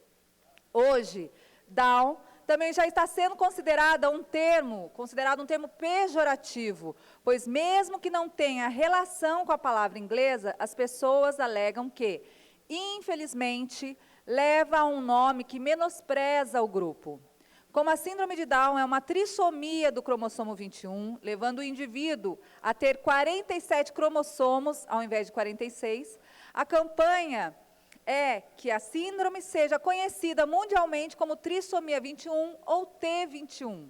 Hoje, Down também já está sendo considerado um termo pejorativo, pois mesmo que não tenha relação com a palavra inglesa, as pessoas alegam que, infelizmente, leva a um nome que menospreza o grupo. Como a síndrome de Down é uma trissomia do cromossomo 21, levando o indivíduo a ter 47 cromossomos ao invés de 46, a campanha é que a síndrome seja conhecida mundialmente como trissomia 21 ou T21.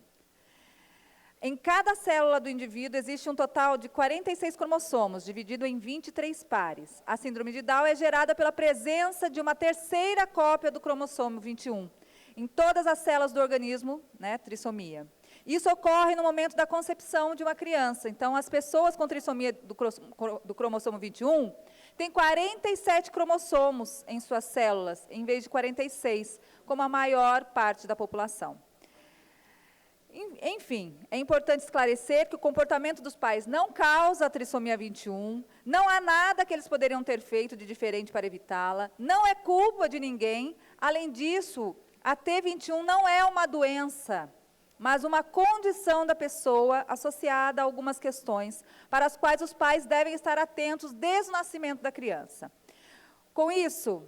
Em cada célula do indivíduo existe um total de 46 cromossomos, dividido em 23 pares. A síndrome de Down é gerada pela presença de uma terceira cópia do cromossomo 21, em todas as células do organismo, né, trissomia. Isso ocorre no momento da concepção de uma criança. Então, as pessoas com trissomia do cromossomo 21 têm 47 cromossomos em suas células, em vez de 46, como a maior parte da população. Enfim, é importante esclarecer que o comportamento dos pais não causa a trissomia 21, não há nada que eles poderiam ter feito de diferente para evitá-la, não é culpa de ninguém. Além disso, a T21 não é uma doença, mas uma condição da pessoa associada a algumas questões para as quais os pais devem estar atentos desde o nascimento da criança. Com isso,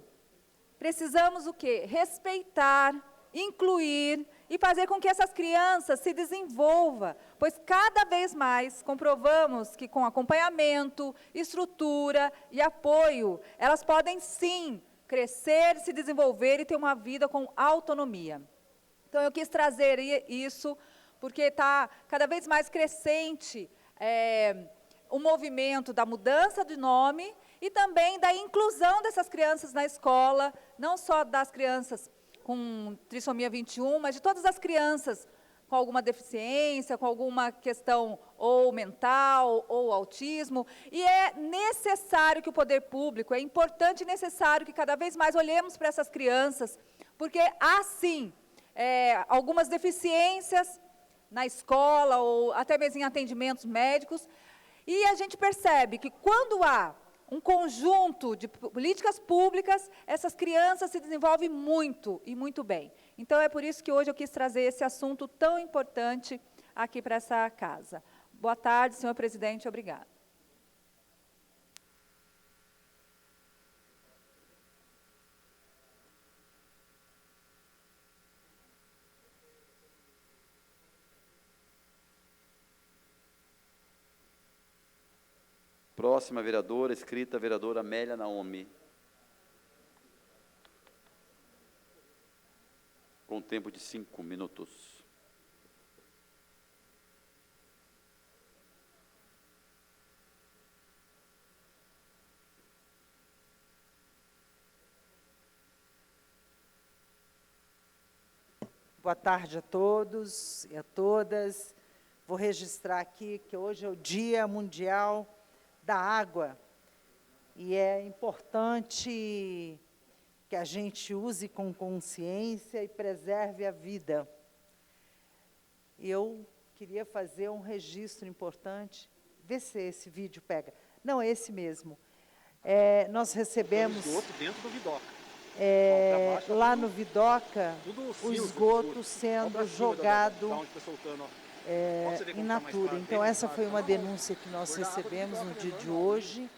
precisamos o quê? Respeitar, incluir e fazer com que essas crianças se desenvolvam, pois cada vez mais comprovamos que com acompanhamento, estrutura e apoio, elas podem sim crescer, se desenvolver e ter uma vida com autonomia. Então, eu quis trazer isso, porque está cada vez mais crescente o movimento da mudança de nome e também da inclusão dessas crianças na escola, não só das crianças com trissomia 21, mas de todas as crianças com alguma deficiência, com alguma questão ou mental ou autismo. E é necessário que o poder público, é importante e necessário que cada vez mais olhemos para essas crianças, porque há sim algumas deficiências na escola ou até mesmo em atendimentos médicos, e a gente percebe que quando há um conjunto de políticas públicas, essas crianças se desenvolvem muito e muito bem. Então, é por isso que hoje eu quis trazer esse assunto tão importante aqui para essa casa. Boa tarde, senhor presidente, obrigada. Próxima vereadora, escrita, vereadora Amélia Naomi. Com tempo de 5 minutos. Boa tarde a todos e a todas. Vou registrar aqui que hoje é o Dia Mundial da Água e é importante que a gente use com consciência e preserve a vida. Eu queria fazer um registro importante. Vê se esse vídeo pega. Não, é esse mesmo. Nós recebemos... dentro do Vidoca. Lá no Vidoca, o esgoto sendo jogado in natura. Então, essa foi uma denúncia que nós recebemos no dia de hoje,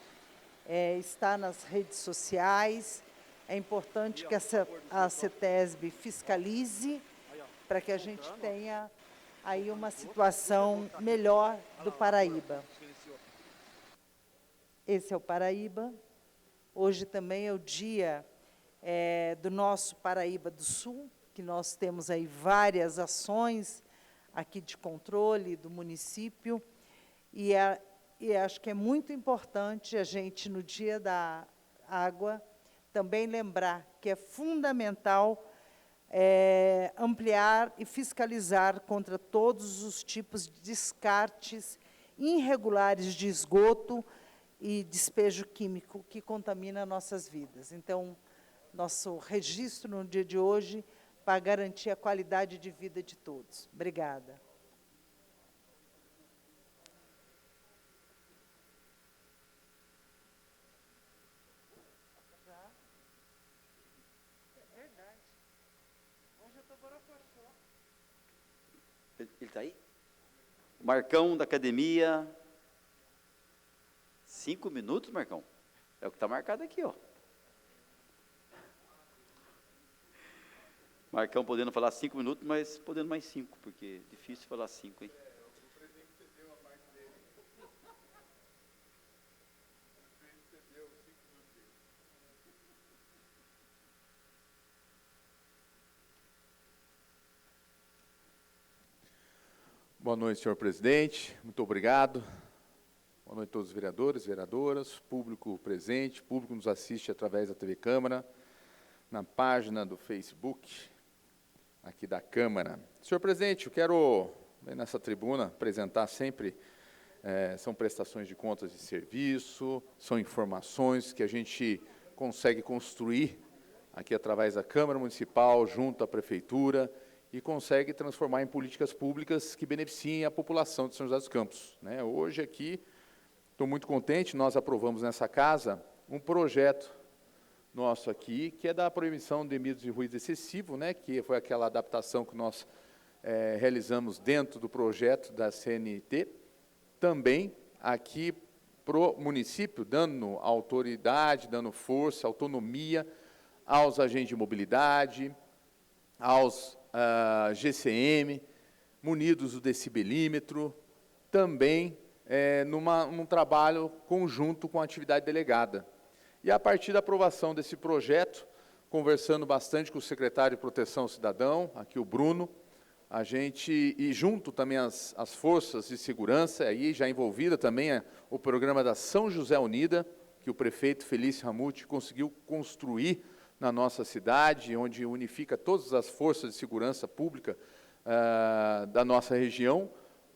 está nas redes sociais. É importante que a CETESB fiscalize para que a gente tenha aí uma situação melhor do Paraíba. Esse é o Paraíba. Hoje também é o dia do nosso Paraíba do Sul, que nós temos aí várias ações aqui de controle do município, e acho que é muito importante a gente, no Dia da Água, também lembrar que é fundamental ampliar e fiscalizar contra todos os tipos de descartes irregulares de esgoto e despejo químico que contamina nossas vidas. Então, nosso registro no dia de hoje para garantir a qualidade de vida de todos. Obrigada. É verdade. Hoje eu estou borocochô. Ele está aí? Marcão da academia. 5 minutos, Marcão? É o que está marcado aqui, ó. Marcão podendo falar 5 minutos, mas podendo mais 5, porque é difícil falar 5, hein? O presidente cedeu a parte dele. O presidente cedeu 5 minutos dele. Boa noite, senhor presidente. Muito obrigado. Boa noite a todos os vereadores, vereadoras, público presente, público que nos assiste através da TV Câmara, na página do Facebook aqui da Câmara. Senhor presidente, eu quero, nessa tribuna, apresentar sempre, são prestações de contas de serviço, são informações que a gente consegue construir aqui através da Câmara Municipal, junto à Prefeitura, e consegue transformar em políticas públicas que beneficiem a população de São José dos Campos. Hoje aqui, estou muito contente, nós aprovamos nessa casa um projeto nosso aqui, que é da proibição de emissão de ruído excessivo, que foi aquela adaptação que nós realizamos dentro do projeto da CNT, também aqui para o município, dando autoridade, dando força, autonomia aos agentes de mobilidade, aos GCM, munidos do decibelímetro, também num trabalho conjunto com a atividade delegada. E, a partir da aprovação desse projeto, conversando bastante com o secretário de Proteção ao Cidadão, aqui o Bruno, a gente, e junto também as forças de segurança, aí já envolvida também o programa da São José Unida, que o prefeito Felício Ramute conseguiu construir na nossa cidade, onde unifica todas as forças de segurança pública da nossa região,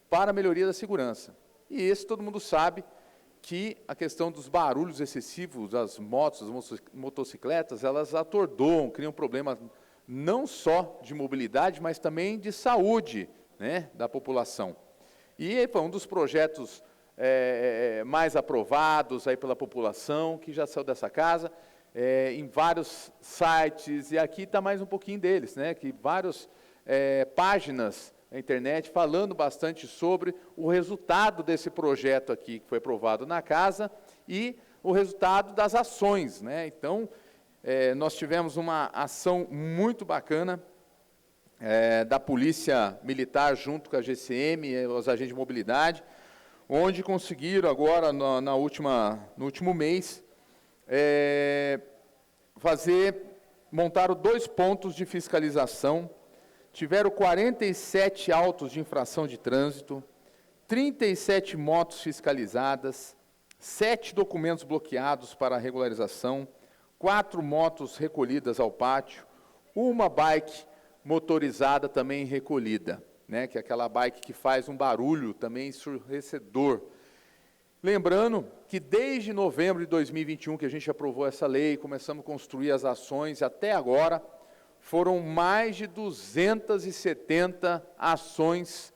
para a melhoria da segurança. E esse, todo mundo sabe, que a questão dos barulhos excessivos das motos, das motocicletas, elas atordoam, criam problemas não só de mobilidade, mas também de saúde, da população. E foi um dos projetos mais aprovados aí pela população, que já saiu dessa casa, em vários sites, e aqui está mais um pouquinho deles, que várias páginas na internet, falando bastante sobre o resultado desse projeto aqui, que foi aprovado na casa, e o resultado das ações. Então, nós tivemos uma ação muito bacana da Polícia Militar, junto com a GCM, os agentes de mobilidade, onde conseguiram agora, no último mês, montaram 2 pontos de fiscalização, tiveram 47 autos de infração de trânsito, 37 motos fiscalizadas, 7 documentos bloqueados para regularização, 4 motos recolhidas ao pátio, uma bike motorizada também recolhida, né, que é aquela bike que faz um barulho também ensurdecedor. Lembrando que desde novembro de 2021, que a gente aprovou essa lei, começamos a construir as ações, até agora, foram mais de 270 ações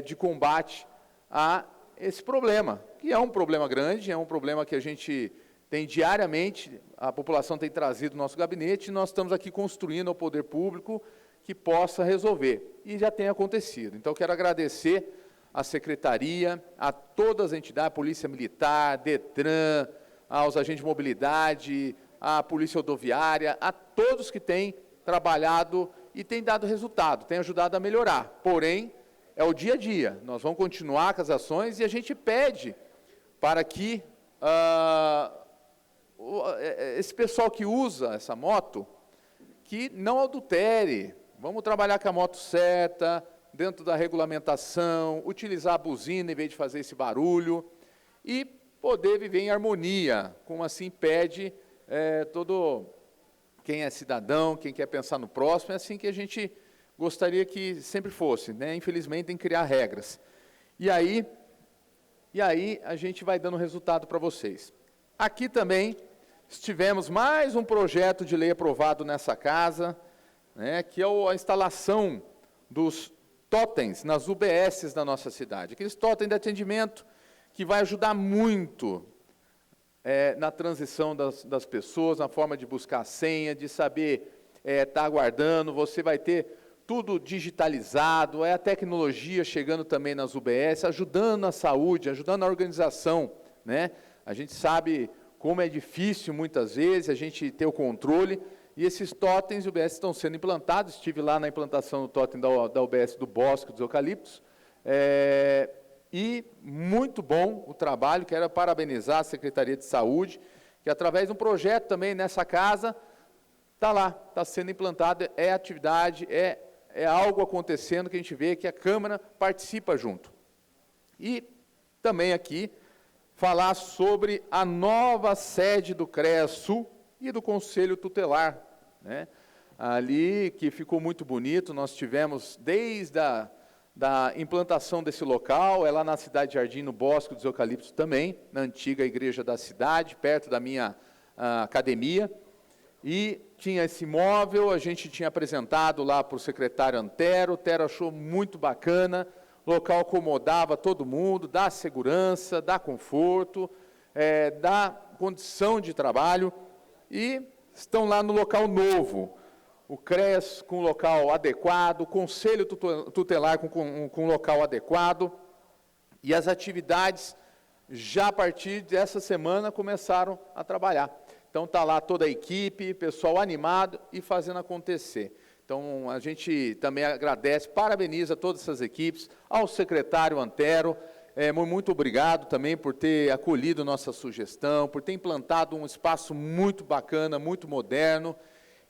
de combate a esse problema, que é um problema grande, é um problema que a gente tem diariamente, a população tem trazido no nosso gabinete, e nós estamos aqui construindo ao poder público que possa resolver, e já tem acontecido. Então, quero agradecer à Secretaria, a todas as entidades, Polícia Militar, DETRAN, aos agentes de mobilidade, à Polícia Rodoviária, a todos que têm trabalhado e têm dado resultado, têm ajudado a melhorar. Porém, é o dia a dia, nós vamos continuar com as ações e a gente pede para que esse pessoal que usa essa moto, que não adultere, vamos trabalhar com a moto certa, dentro da regulamentação, utilizar a buzina em vez de fazer esse barulho e poder viver em harmonia, como assim pede todo quem é cidadão, quem quer pensar no próximo, é assim que a gente gostaria que sempre fosse, né? Infelizmente tem que criar regras. E aí a gente vai dando resultado para vocês. Aqui também tivemos mais um projeto de lei aprovado nessa casa, né, que é a instalação dos totens nas UBSs da nossa cidade. Aqueles totens de atendimento que vai ajudar muito na transição das pessoas, na forma de buscar a senha, de saber estar aguardando. Você vai ter tudo digitalizado, a tecnologia chegando também nas UBS, ajudando a saúde, ajudando a organização, né? A gente sabe como é difícil, muitas vezes, a gente ter o controle, e esses totens UBS estão sendo implantados. Estive lá na implantação do totem da UBS do Bosque dos Eucaliptos, e muito bom o trabalho. Quero parabenizar a Secretaria de Saúde, que através de um projeto também nessa casa, está lá, está sendo implantado, atividade, é algo acontecendo que a gente vê que a Câmara participa junto. E também aqui, falar sobre a nova sede do CREA-Sul e do Conselho Tutelar, né? Ali, que ficou muito bonito, nós tivemos desde da implantação desse local, é lá na cidade de Jardim, no Bosque dos Eucaliptos também, na antiga igreja da cidade, perto da minha academia, e tinha esse imóvel, a gente tinha apresentado lá para o secretário Antero, o Antero achou muito bacana, o local acomodava todo mundo, dá segurança, dá conforto, dá condição de trabalho, e estão lá no local novo, o CREAS com local adequado, o Conselho Tutelar com local adequado, e as atividades já a partir dessa semana começaram a trabalhar. Então está lá toda a equipe, pessoal animado e fazendo acontecer. Então a gente também agradece, parabeniza todas essas equipes, ao secretário Antero, muito obrigado também por ter acolhido nossa sugestão, por ter implantado um espaço muito bacana, muito moderno,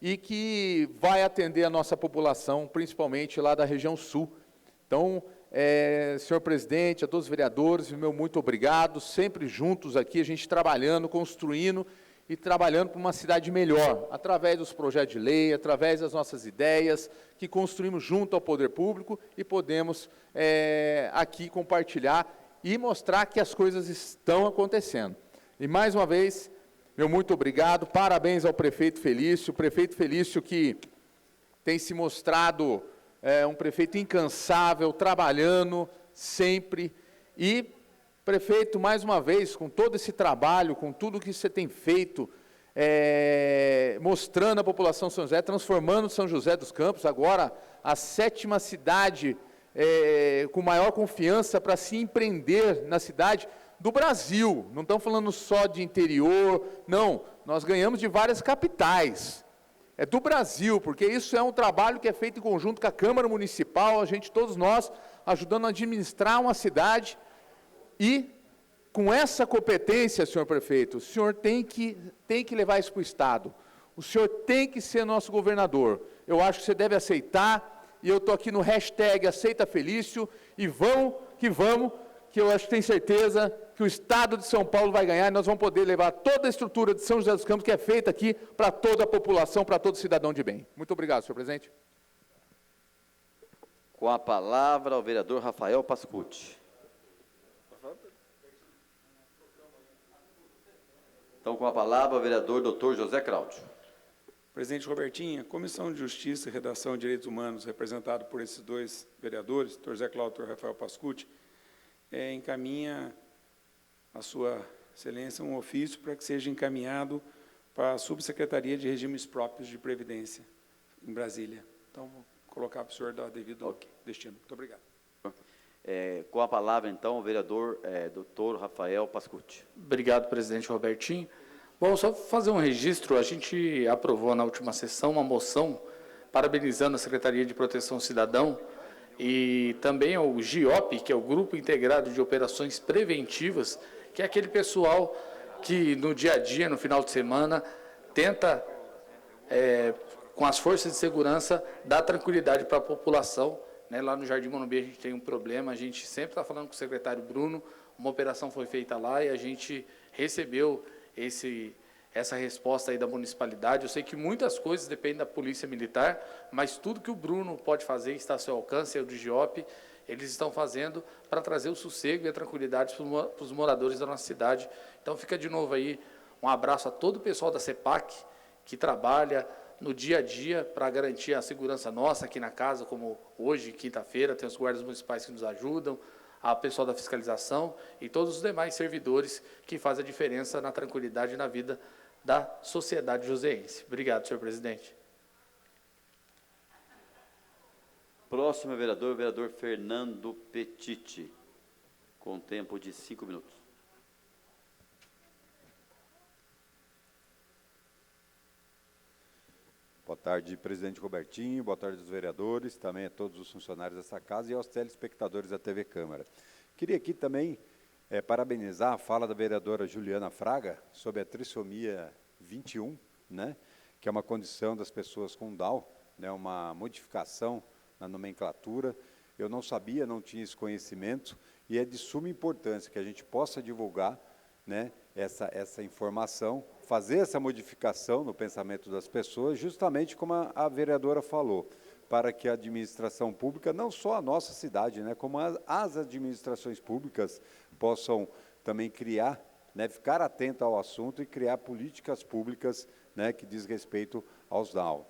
e que vai atender a nossa população, principalmente lá da região sul. Então, senhor presidente, a todos os vereadores, meu muito obrigado, sempre juntos aqui, a gente trabalhando, construindo e trabalhando para uma cidade melhor, através dos projetos de lei, através das nossas ideias, que construímos junto ao poder público e podemos aqui compartilhar e mostrar que as coisas estão acontecendo. E, mais uma vez, meu muito obrigado, parabéns ao prefeito Felício que tem se mostrado um prefeito incansável, trabalhando sempre, e prefeito, mais uma vez, com todo esse trabalho, com tudo que você tem feito, mostrando a população de São José, transformando São José dos Campos, agora a 7ª cidade com maior confiança para se empreender na cidade do Brasil. Não estamos falando só de interior, não, nós ganhamos de várias capitais. É do Brasil, porque isso é um trabalho que é feito em conjunto com a Câmara Municipal, todos nós, ajudando a administrar uma cidade E, com essa competência, senhor prefeito, o senhor tem que levar isso para o Estado. O senhor tem que ser nosso governador. Eu acho que você deve aceitar, e eu estou aqui no hashtag Aceita Felício, e vamos, que eu acho que tenho certeza que o Estado de São Paulo vai ganhar, e nós vamos poder levar toda a estrutura de São José dos Campos, que é feita aqui, para toda a população, para todo cidadão de bem. Muito obrigado, senhor presidente. Com a palavra, o vereador Rafael Pascucci. Então, com a palavra, o vereador Dr. José Cláudio. Presidente Robertinho, a Comissão de Justiça e Redação e Direitos Humanos, representado por esses dois vereadores, Dr. José Cláudio e Dr. Rafael Pascucci, encaminha a sua excelência um ofício para que seja encaminhado para a Subsecretaria de Regimes Próprios de Previdência, em Brasília. Então, vou colocar para o senhor dar devido destino. Muito obrigado. Com a palavra, então, o vereador Dr. Rafael Pascucci. Obrigado, presidente Robertinho. Bom, só fazer um registro, a gente aprovou na última sessão uma moção parabenizando a Secretaria de Proteção ao Cidadão e também o GIOP, que é o Grupo Integrado de Operações Preventivas, que é aquele pessoal que no dia a dia, no final de semana, tenta, com as forças de segurança, dar tranquilidade para a população. Lá no Jardim Morumbi a gente tem um problema, a gente sempre está falando com o secretário Bruno, uma operação foi feita lá e a gente recebeu essa resposta aí da municipalidade. Eu sei que muitas coisas dependem da Polícia Militar, mas tudo que o Bruno pode fazer está ao seu alcance, é o do GIOP, eles estão fazendo para trazer o sossego e a tranquilidade para os moradores da nossa cidade. Então fica de novo aí um abraço a todo o pessoal da CEPAC, que trabalha no dia a dia para garantir a segurança nossa aqui na casa, como hoje, quinta-feira, tem os guardas municipais que nos ajudam, a pessoal da fiscalização e todos os demais servidores que fazem a diferença na tranquilidade e na vida da sociedade joseense. Obrigado, senhor presidente. Próximo vereador, o vereador Fernando Petiti, com tempo de 5 minutos. Boa tarde, presidente Robertinho, boa tarde aos vereadores, também a todos os funcionários dessa casa e aos telespectadores da TV Câmara. Queria aqui também parabenizar a fala da vereadora Juliana Fraga sobre a trissomia 21, que é uma condição das pessoas com Down, uma modificação na nomenclatura. Eu não sabia, não tinha esse conhecimento, e é de suma importância que a gente possa divulgar essa informação, fazer essa modificação no pensamento das pessoas, justamente como a vereadora falou, para que a administração pública, não só a nossa cidade, como as administrações públicas, possam também criar, ficar atento ao assunto e criar políticas públicas que diz respeito aos Down.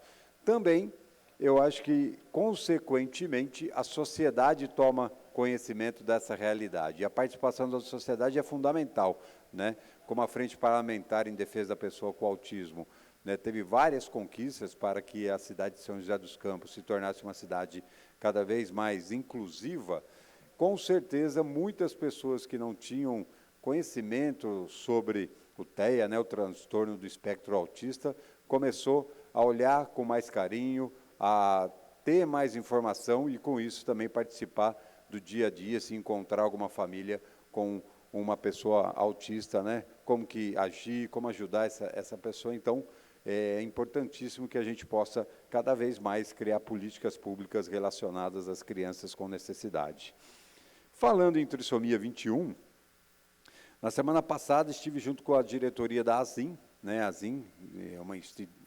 Também, eu acho que, consequentemente, a sociedade toma conhecimento dessa realidade. E a participação da sociedade é fundamental, como a Frente Parlamentar em Defesa da Pessoa com Autismo, teve várias conquistas para que a cidade de São José dos Campos se tornasse uma cidade cada vez mais inclusiva. Com certeza, muitas pessoas que não tinham conhecimento sobre o TEA, o transtorno do espectro autista, começou a olhar com mais carinho, a ter mais informação e, com isso, também participar do dia a dia, se encontrar alguma família com uma pessoa autista, como que agir, como ajudar essa pessoa. Então, é importantíssimo que a gente possa, cada vez mais, criar políticas públicas relacionadas às crianças com necessidade. Falando em trissomia 21, na semana passada estive junto com a diretoria da ASIM, a ASIM é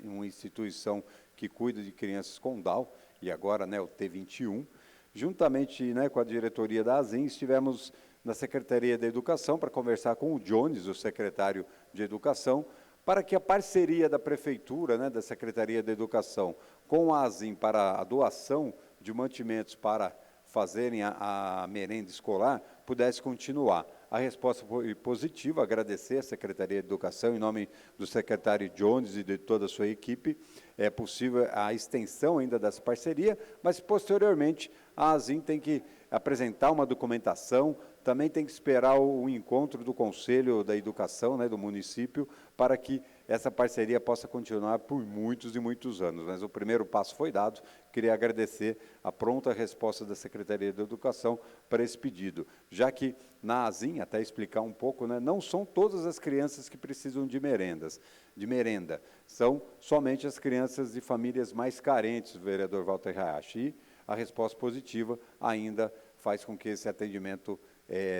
uma instituição que cuida de crianças com Down, e agora o T21, juntamente com a diretoria da ASIM, estivemos na Secretaria da Educação para conversar com o Jones, o secretário de Educação, para que a parceria da Prefeitura, da Secretaria da Educação, com a ASIM para a doação de mantimentos para fazerem a merenda escolar, pudesse continuar. A resposta foi positiva, agradecer à Secretaria de Educação, em nome do secretário Jones e de toda a sua equipe. É possível a extensão ainda dessa parceria, mas, posteriormente, a ASIM tem que apresentar uma documentação, também tem que esperar o encontro do Conselho da Educação, do município, para que essa parceria possa continuar por muitos e muitos anos. Mas o primeiro passo foi dado. Queria agradecer a pronta resposta da Secretaria de Educação para esse pedido, já que na ASIM, até explicar um pouco, né, não são todas as crianças que precisam de merenda, são somente as crianças de famílias mais carentes, vereador Walter Hayashi, e a resposta positiva ainda faz com que esse atendimento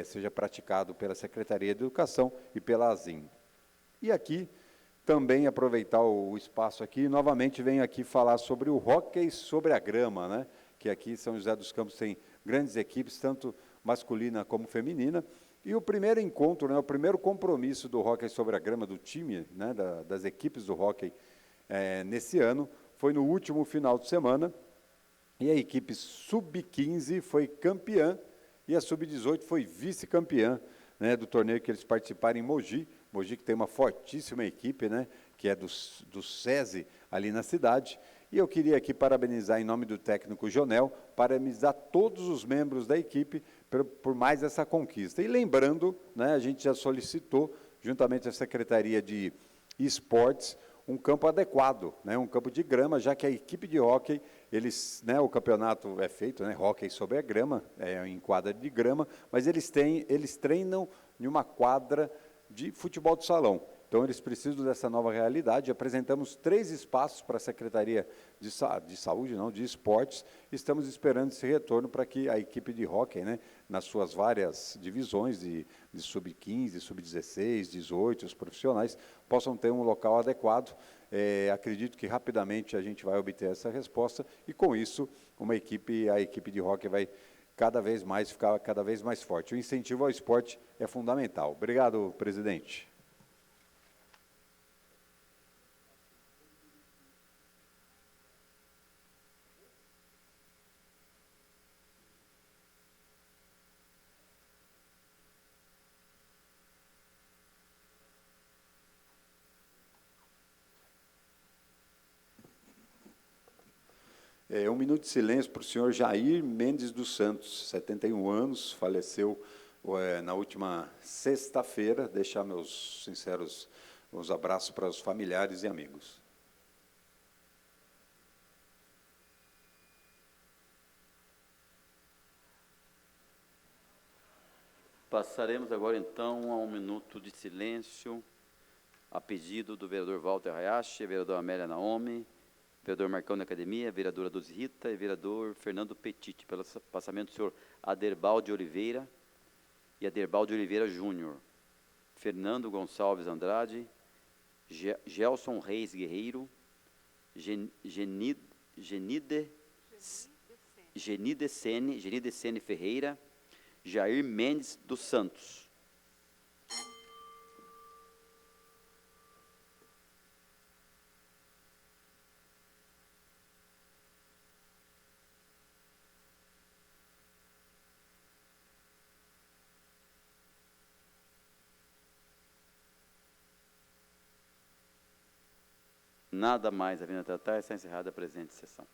seja praticado pela Secretaria de Educação e pela ASIM. E aqui, também aproveitar o espaço aqui, novamente venho aqui falar sobre o hóquei sobre a grama, né? Que aqui em São José dos Campos tem grandes equipes, tanto masculina como feminina, e o primeiro encontro, né, o primeiro compromisso do hóquei sobre a grama, do time, né, das equipes do hóquei, nesse ano, foi no último final de semana, e a equipe sub-15 foi campeã, e a sub-18 foi vice-campeã, né, do torneio que eles participaram em Mogi, que tem uma fortíssima equipe, né, que é do SESI ali na cidade. E eu queria aqui parabenizar, em nome do técnico Jonel, parabenizar todos os membros da equipe por mais essa conquista. E lembrando, né, a gente já solicitou, juntamente à Secretaria de Esportes, um campo adequado, né, um campo de grama, já que a equipe de hóquei, o campeonato é feito, né, hóquei sobre a grama, em quadra de grama, mas eles treinam em uma quadra de futebol de salão. Então, eles precisam dessa nova realidade. Apresentamos 3 espaços para a Secretaria de Saúde, não, de Esportes. Estamos esperando esse retorno para que a equipe de hóquei, né, nas suas várias divisões de sub-15, sub-16, 18, os profissionais, possam ter um local adequado. Acredito que rapidamente a gente vai obter essa resposta e, com isso, a equipe de hóquei vai ficar cada vez mais forte. O incentivo ao esporte é fundamental. Obrigado, presidente. Um minuto de silêncio para o senhor Jair Mendes dos Santos, 71 anos, faleceu na última sexta-feira. Deixar meus sinceros abraços para os familiares e amigos. Passaremos agora, então, a um minuto de silêncio, a pedido do vereador Walter Hayashi, vereador Amélia Naomi, vereador Marcão da Academia, vereadora Dulce Rita e vereador Fernando Petit, pelo passamento do senhor Aderbaldo de Oliveira e Aderbaldo de Oliveira Júnior, Fernando Gonçalves Andrade, Gelson Reis Guerreiro, Genide Sene Ferreira, Jair Mendes dos Santos. Nada mais havendo a tratar, está encerrada a presente sessão.